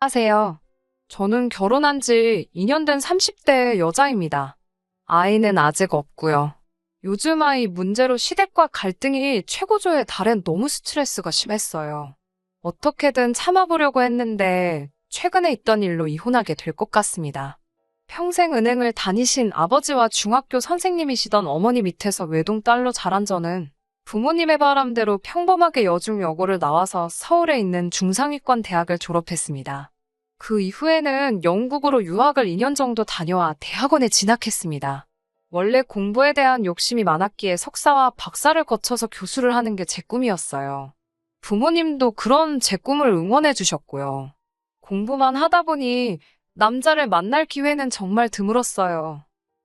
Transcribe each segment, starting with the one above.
안녕하세요. 저는 결혼한 지 2년 된 30대 여자입니다. 아이는 아직 없고요. 요즘 아이 문제로 시댁과 갈등이 최고조에 달해 너무 스트레스가 심했어요. 어떻게든 참아보려고 했는데 최근에 있던 일로 이혼하게 될 것 같습니다. 평생 은행을 다니신 아버지와 중학교 선생님이시던 어머니 밑에서 외동딸로 자란 저는 부모님의 바람대로 평범하게 여중여고를 나와서 서울에 있는 중상위권 대학을 졸업했습니다. 그 이후에는 영국으로 유학을 2년 정도 다녀와 대학원에 진학했습니다. 원래 공부에 대한 욕심이 많았기에 석사와 박사를 거쳐서 교수를 하는 게 제 꿈이었어요. 부모님도 그런 제 꿈을 응원해 주셨고요. 공부만 하다 보니 남자를 만날 기회는 정말 드물었어요.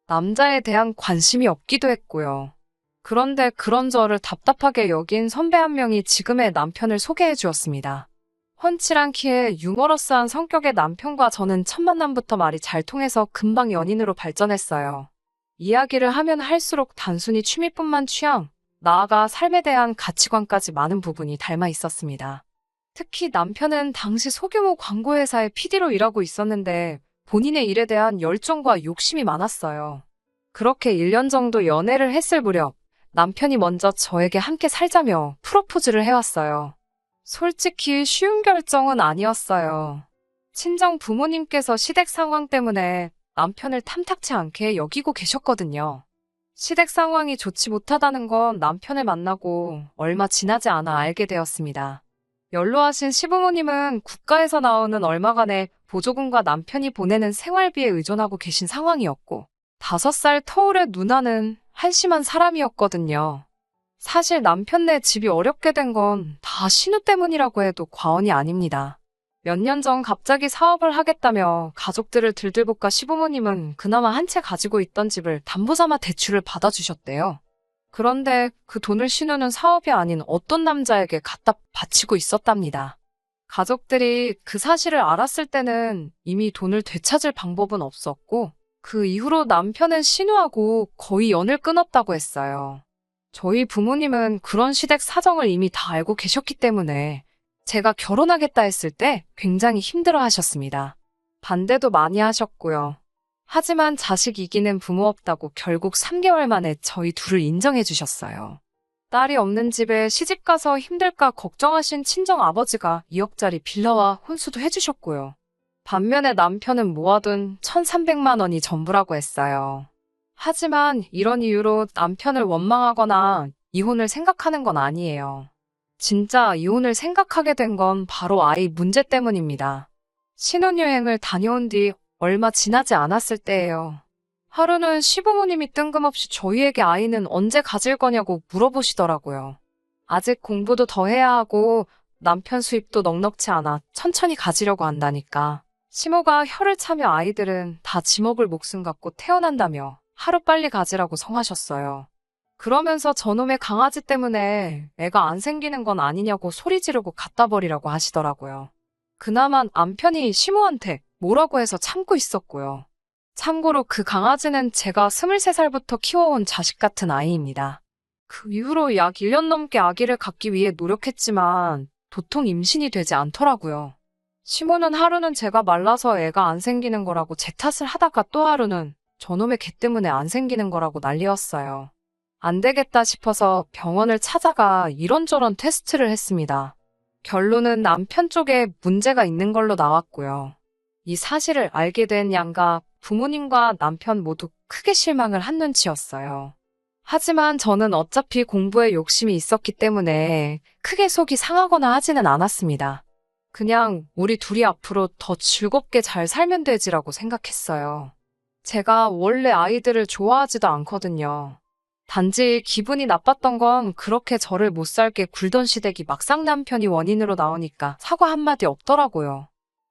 남자에 대한 관심이 없기도 했고요. 그런데 그런 저를 답답하게 여긴 선배 한 명이 지금의 남편을 소개해 주었습니다. 훤칠한 키에 유머러스한 성격의 남편과 저는 첫 만남부터 말이 잘 통해서 금방 연인으로 발전했어요. 이야기를 하면 할수록 단순히 취미뿐만 취향, 나아가 삶에 대한 가치관까지 많은 부분이 닮아 있었습니다. 특히 남편은 당시 소규모 광고회사의 PD로 일하고 있었는데 본인의 일에 대한 열정과 욕심이 많았어요. 그렇게 1년 정도 연애를 했을 무렵 남편이 먼저 저에게 함께 살자며 프로포즈를 해왔어요. 솔직히 쉬운 결정은 아니었어요. 친정 부모님께서 시댁 상황 때문에 남편을 탐탁치 않게 여기고 계셨거든요. 시댁 상황이 좋지 못하다는 건 남편을 만나고 얼마 지나지 않아 알게 되었습니다. 연로하신 시부모님은 국가에서 나오는 얼마간의 보조금과 남편이 보내는 생활비에 의존하고 계신 상황이었고 5살 터울의 누나는 한심한 사람이었거든요. 사실 남편네 집이 어렵게 된 건 다 신우 때문이라고 해도 과언이 아닙니다. 몇 년 전 갑자기 사업을 하겠다며 가족들을 들들볶아 시부모님은 그나마 한 채 가지고 있던 집을 담보삼아 대출을 받아주셨대요. 그런데 그 돈을 신우는 사업이 아닌 어떤 남자에게 갖다 바치고 있었답니다. 가족들이 그 사실을 알았을 때는 이미 돈을 되찾을 방법은 없었고 그 이후로 남편은 신우하고 거의 연을 끊었다고 했어요. 저희 부모님은 그런 시댁 사정을 이미 다 알고 계셨기 때문에 제가 결혼하겠다 했을 때 굉장히 힘들어 하셨습니다. 반대도 많이 하셨고요. 하지만 자식 이기는 부모 없다고 결국 3개월 만에 저희 둘을 인정해 주셨어요. 딸이 없는 집에 시집가서 힘들까 걱정하신 친정 아버지가 2억짜리 빌라와 혼수도 해주셨고요. 반면에 남편은 모아둔 1,300만 원이 전부라고 했어요. 하지만 이런 이유로 남편을 원망하거나 이혼을 생각하는 건 아니에요. 진짜 이혼을 생각하게 된 건 바로 아이 문제 때문입니다. 신혼여행을 다녀온 뒤 얼마 지나지 않았을 때예요. 하루는 시부모님이 뜬금없이 저희에게 아이는 언제 가질 거냐고 물어보시더라고요. 아직 공부도 더 해야 하고 남편 수입도 넉넉치 않아 천천히 가지려고 한다니까. 시모가 혀를 차며 아이들은 다 지 먹을 목숨 갖고 태어난다며 하루빨리 가지라고 성하셨어요. 그러면서 저놈의 강아지 때문에 애가 안 생기는 건 아니냐고 소리 지르고 갖다 버리라고 하시더라고요. 그나마 남편이 시모한테 뭐라고 해서 참고 있었고요. 참고로 그 강아지는 제가 23살부터 키워온 자식 같은 아이입니다. 그 이후로 약 1년 넘게 아기를 갖기 위해 노력했지만 도통 임신이 되지 않더라고요. 시모는 하루는 제가 말라서 애가 안 생기는 거라고 제 탓을 하다가 또 하루는 저놈의 개 때문에 안 생기는 거라고 난리였어요. 안 되겠다 싶어서 병원을 찾아가 이런저런 테스트를 했습니다. 결론은 남편 쪽에 문제가 있는 걸로 나왔고요. 이 사실을 알게 된 양가 부모님과 남편 모두 크게 실망을 한 눈치였어요. 하지만 저는 어차피 공부에 욕심이 있었기 때문에 크게 속이 상하거나 하지는 않았습니다. 그냥 우리 둘이 앞으로 더 즐겁게 잘 살면 되지라고 생각했어요. 제가 원래 아이들을 좋아하지도 않거든요. 단지 기분이 나빴던 건 그렇게 저를 못 살게 굴던 시댁이 막상 남편이 원인으로 나오니까 사과 한마디 없더라고요.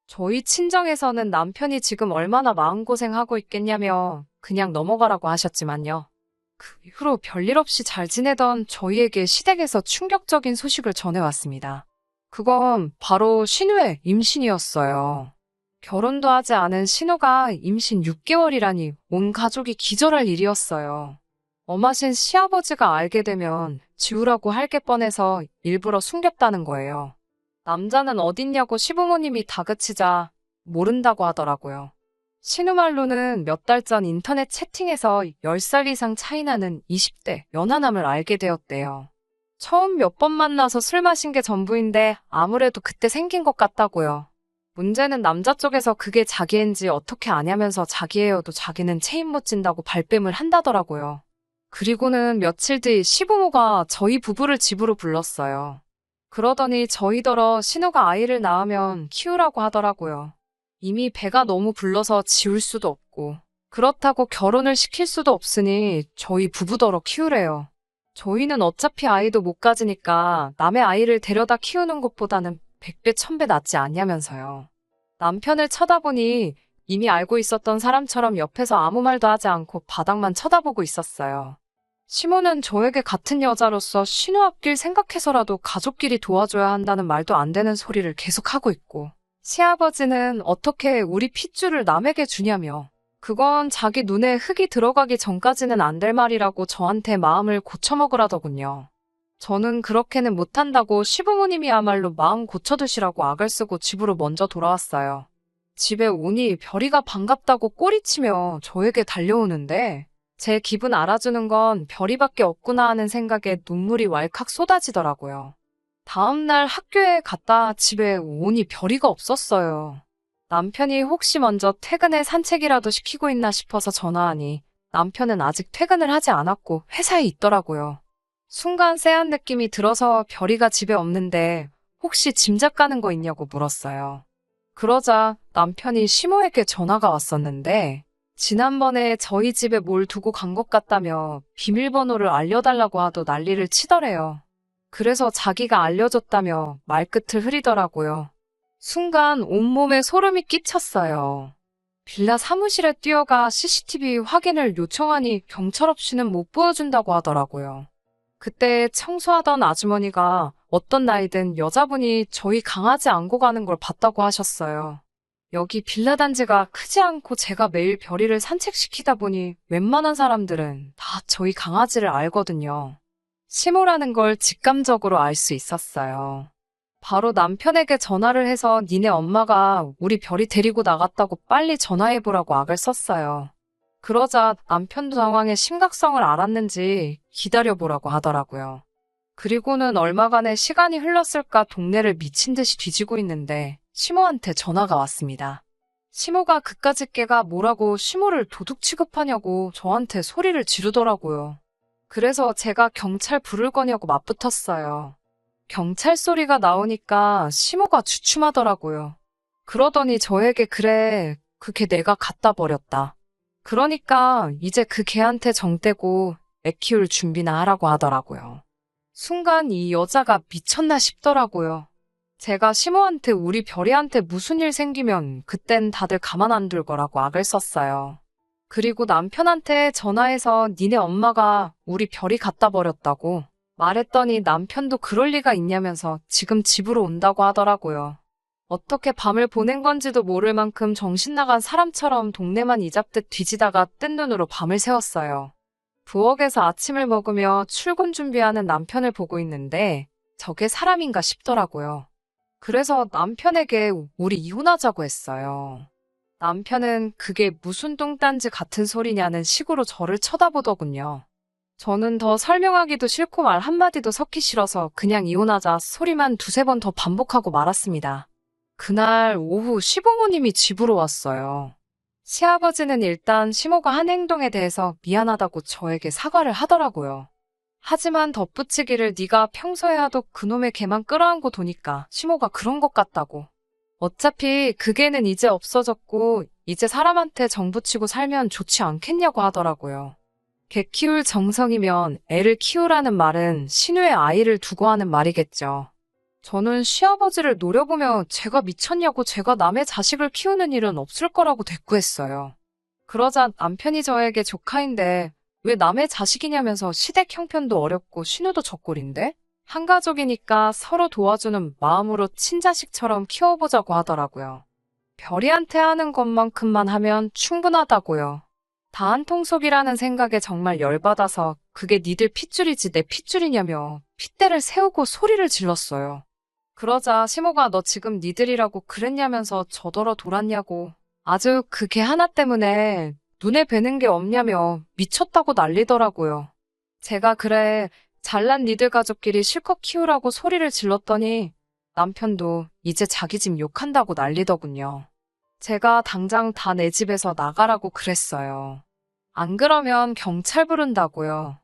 저희 친정에서는 남편이 지금 얼마나 마음고생하고 있겠냐며 그냥 넘어가라고 하셨지만요. 그 이후로 별일 없이 잘 지내던 저희에게 시댁에서 충격적인 소식을 전해왔습니다. 그건 바로 신우의 임신이었어요. 결혼도 하지 않은 신우가 임신 6개월이라니 온 가족이 기절할 일이었어요. 엄하신 시아버지가 알게 되면 지우라고 할 게 뻔해서 일부러 숨겼다는 거예요. 남자는 어딨냐고 시부모님이 다그치자 모른다고 하더라고요. 신우 말로는 몇 달 전 인터넷 채팅에서 10살 이상 차이 나는 20대 연하남을 알게 되었대요. 처음 몇 번 만나서 술 마신 게 전부인데 아무래도 그때 생긴 것 같다고요. 문제는 남자 쪽에서 그게 자기인지 어떻게 아냐면서 자기예요도 자기는 체인 못 진다고 발뺌을 한다더라고요. 그리고는 며칠 뒤 시부모가 저희 부부를 집으로 불렀어요. 그러더니 저희더러 신우가 아이를 낳으면 키우라고 하더라고요. 이미 배가 너무 불러서 지울 수도 없고 그렇다고 결혼을 시킬 수도 없으니 저희 부부더러 키우래요. 저희는 어차피 아이도 못 가지니까 남의 아이를 데려다 키우는 것보다는 100배 1000배 낫지 않냐면서요. 남편을 쳐다보니 이미 알고 있었던 사람처럼 옆에서 아무 말도 하지 않고 바닥만 쳐다보고 있었어요. 시모는 저에게 같은 여자로서 신우 앞길 생각해서라도 가족끼리 도와줘야 한다는 말도 안 되는 소리를 계속하고 있고, 시아버지는 어떻게 우리 핏줄을 남에게 주냐며 그건 자기 눈에 흙이 들어가기 전까지는 안 될 말이라고 저한테 마음을 고쳐먹으라더군요. 저는 그렇게는 못한다고 시부모님이야말로 마음 고쳐두시라고 악을 쓰고 집으로 먼저 돌아왔어요. 집에 오니 별이가 반갑다고 꼬리치며 저에게 달려오는데 제 기분 알아주는 건 별이밖에 없구나 하는 생각에 눈물이 왈칵 쏟아지더라고요. 다음날 학교에 갔다 집에 오니 별이가 없었어요. 남편이 혹시 먼저 퇴근에 산책이라도 시키고 있나 싶어서 전화하니 남편은 아직 퇴근을 하지 않았고 회사에 있더라고요. 순간 쎄한 느낌이 들어서 별이가 집에 없는데 혹시 짐작 가는 거 있냐고 물었어요. 그러자 남편이 시모에게 전화가 왔었는데 지난번에 저희 집에 뭘 두고 간 것 같다며 비밀번호를 알려달라고 하도 난리를 치더래요. 그래서 자기가 알려줬다며 말끝을 흐리더라고요. 순간 온몸에 소름이 끼쳤어요. 빌라 사무실에 뛰어가 CCTV 확인을 요청하니 경찰 없이는 못 보여준다고 하더라고요. 그때 청소하던 아주머니가 어떤 나이든 여자분이 저희 강아지 안고 가는 걸 봤다고 하셨어요. 여기 빌라 단지가 크지 않고 제가 매일 별이를 산책시키다 보니 웬만한 사람들은 다 저희 강아지를 알거든요. 시모라는 걸 직감적으로 알 수 있었어요. 바로 남편에게 전화를 해서 니네 엄마가 우리 별이 데리고 나갔다고 빨리 전화해보라고 악을 썼어요. 그러자 남편도 상황의 심각성을 알았는지 기다려보라고 하더라고요. 그리고는 얼마간의 시간이 흘렀을까 동네를 미친 듯이 뒤지고 있는데 시모한테 전화가 왔습니다. 시모가 그까짓 개가 뭐라고 시모를 도둑 취급하냐고 저한테 소리를 지르더라고요. 그래서 제가 경찰 부를 거냐고 맞붙었어요. 경찰 소리가 나오니까 시모가 주춤하더라고요. 그러더니 저에게 그래, 그 개 내가 갖다 버렸다. 그러니까 이제 그 개한테 정 떼고 애 키울 준비나 하라고 하더라고요. 순간 이 여자가 미쳤나 싶더라고요. 제가 시모한테 우리 별이한테 무슨 일 생기면 그땐 다들 가만 안 둘 거라고 악을 썼어요. 그리고 남편한테 전화해서 니네 엄마가 우리 별이 갖다 버렸다고 말했더니 남편도 그럴 리가 있냐면서 지금 집으로 온다고 하더라고요. 어떻게 밤을 보낸 건지도 모를 만큼 정신 나간 사람처럼 동네만 이잡듯 뒤지다가 뜬 눈으로 밤을 새웠어요. 부엌에서 아침을 먹으며 출근 준비하는 남편을 보고 있는데 저게 사람인가 싶더라고요. 그래서 남편에게 우리 이혼하자고 했어요. 남편은 그게 무슨 뚱딴지 같은 소리냐는 식으로 저를 쳐다보더군요. 저는 더 설명하기도 싫고 말 한마디도 섞기 싫어서 그냥 이혼하자 소리만 두세 번 더 반복하고 말았습니다. 그날 오후 시부모님이 집으로 왔어요. 시아버지는 일단 시모가 한 행동에 대해서 미안하다고 저에게 사과를 하더라고요. 하지만 덧붙이기를 네가 평소에 하도 그놈의 개만 끌어안고 도니까 시모가 그런 것 같다고. 어차피 그 개는 이제 없어졌고 이제 사람한테 정붙이고 살면 좋지 않겠냐고 하더라고요. 개 키울 정성이면 애를 키우라는 말은 신우의 아이를 두고 하는 말이겠죠. 저는 시아버지를 노려보며 제가 미쳤냐고 제가 남의 자식을 키우는 일은 없을 거라고 대꾸했어요. 그러자 남편이 저에게 조카인데 왜 남의 자식이냐면서 시댁 형편도 어렵고 신우도 적골인데? 한 가족이니까 서로 도와주는 마음으로 친자식처럼 키워보자고 하더라고요. 별이한테 하는 것만큼만 하면 충분하다고요. 다 한 통속이라는 생각에 정말 열받아서 그게 니들 핏줄이지 내 핏줄이냐며 핏대를 세우고 소리를 질렀어요. 그러자 시모가 너 지금 니들이라고 그랬냐면서 저더러 돌았냐고. 아주 그 개 하나 때문에 눈에 뵈는 게 없냐며 미쳤다고 난리더라고요. 제가 그래, 잘난 니들 가족끼리 실컷 키우라고 소리를 질렀더니 남편도 이제 자기 집 욕한다고 난리더군요. 제가 당장 다 내 집에서 나가라고 그랬어요. 안 그러면 경찰 부른다고요.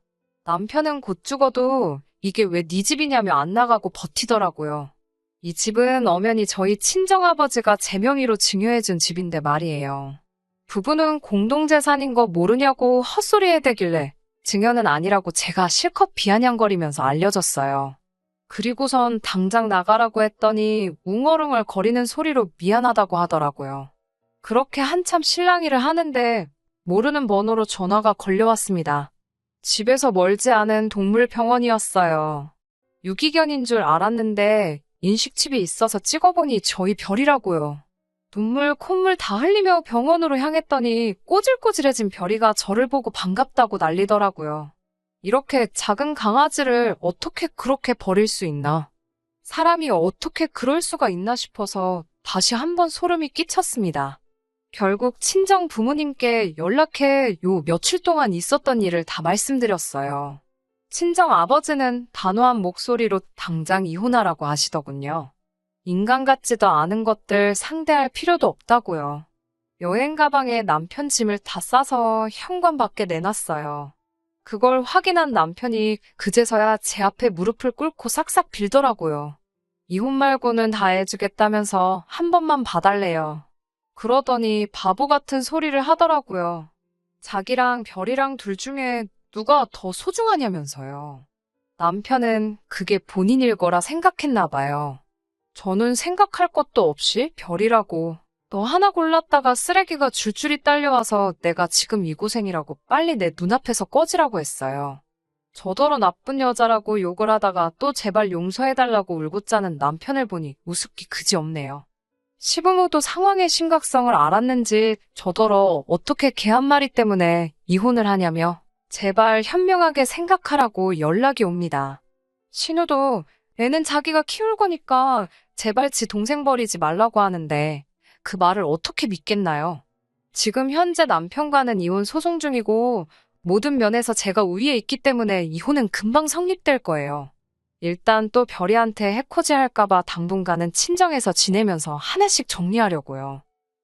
남편은 곧 죽어도 이게 왜 네 집이냐며 안 나가고 버티더라고요. 이 집은 엄연히 저희 친정아버지가 제 명의로 증여해준 집인데 말이에요. 부부는 공동재산인 거 모르냐고 헛소리해대길래 증여는 아니라고 제가 실컷 비아냥거리면서 알려줬어요. 그리고선 당장 나가라고 했더니 웅얼웅얼 거리는 소리로 미안하다고 하더라고요. 그렇게 한참 실랑이를 하는데 모르는 번호로 전화가 걸려왔습니다. 집에서 멀지 않은 동물병원이었어요. 유기견인 줄 알았는데 인식칩이 있어서 찍어보니 저희 별이라고요. 눈물, 콧물 다 흘리며 병원으로 향했더니 꼬질꼬질해진 별이가 저를 보고 반갑다고 난리더라고요. 이렇게 작은 강아지를 어떻게 그렇게 버릴 수 있나? 사람이 어떻게 그럴 수가 있나 싶어서 다시 한번 소름이 끼쳤습니다. 결국 친정 부모님께 연락해 요 며칠 동안 있었던 일을 다 말씀드렸어요. 친정 아버지는 단호한 목소리로 당장 이혼하라고 하시더군요. 인간 같지도 않은 것들 상대할 필요도 없다고요. 여행 가방에 남편 짐을 다 싸서 현관 밖에 내놨어요. 그걸 확인한 남편이 그제서야 제 앞에 무릎을 꿇고 싹싹 빌더라고요. 이혼 말고는 다 해주겠다면서 한 번만 봐달래요. 그러더니 바보 같은 소리를 하더라고요. 자기랑 별이랑 둘 중에 누가 더 소중하냐면서요. 남편은 그게 본인일 거라 생각했나 봐요. 저는 생각할 것도 없이 별이라고 너 하나 골랐다가 쓰레기가 줄줄이 딸려와서 내가 지금 이 고생이라고 빨리 내 눈앞에서 꺼지라고 했어요. 저더러 나쁜 여자라고 욕을 하다가 또 제발 용서해달라고 울고 짜는 남편을 보니 우습기 그지없네요. 시부모도 상황의 심각성을 알았는지 저더러 어떻게 개 한 마리 때문에 이혼을 하냐며 제발 현명하게 생각하라고 연락이 옵니다. 신우도 애는 자기가 키울 거니까 제발 지 동생 버리지 말라고 하는데 그 말을 어떻게 믿겠나요? 지금 현재 남편과는 이혼 소송 중이고 모든 면에서 제가 우위에 있기 때문에 이혼은 금방 성립될 거예요. 일단 또 별이한테 해코지 할까봐 당분간은 친정에서 지내면서 하나씩 정리하려고요.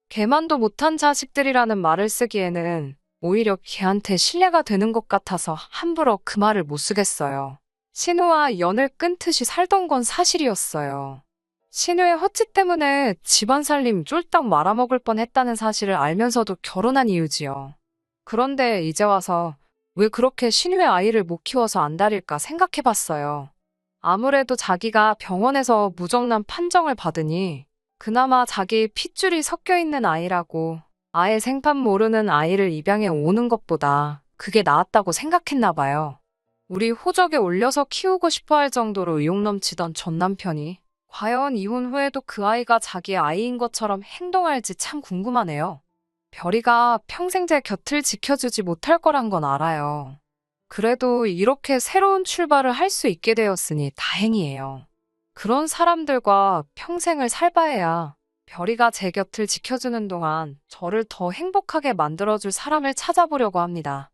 걔만도 못한 자식들이라는 말을 쓰기에는 오히려 걔한테 신뢰가 되는 것 같아서 함부로 그 말을 못 쓰겠어요. 신우와 연을 끊듯이 살던 건 사실이었어요. 신우의 허치 때문에 집안 살림 쫄딱 말아먹을 뻔했다는 사실을 알면서도 결혼한 이유지요. 그런데 이제 와서 왜 그렇게 신우의 아이를 못 키워서 안달일까 생각해봤어요. 아무래도 자기가 병원에서 무정란 판정을 받으니 그나마 자기 핏줄이 섞여있는 아이라고 아예 생판 모르는 아이를 입양해 오는 것보다 그게 나았다고 생각했나 봐요. 우리 호적에 올려서 키우고 싶어 할 정도로 의욕 넘치던 전 남편이 과연 이혼 후에도 그 아이가 자기의 아이인 것처럼 행동할지 참 궁금하네요. 별이가 평생 제 곁을 지켜주지 못할 거란 건 알아요. 그래도 이렇게 새로운 출발을 할 수 있게 되었으니 다행이에요. 그런 사람들과 평생을 살바해야 별이가 제 곁을 지켜주는 동안 저를 더 행복하게 만들어줄 사람을 찾아보려고 합니다.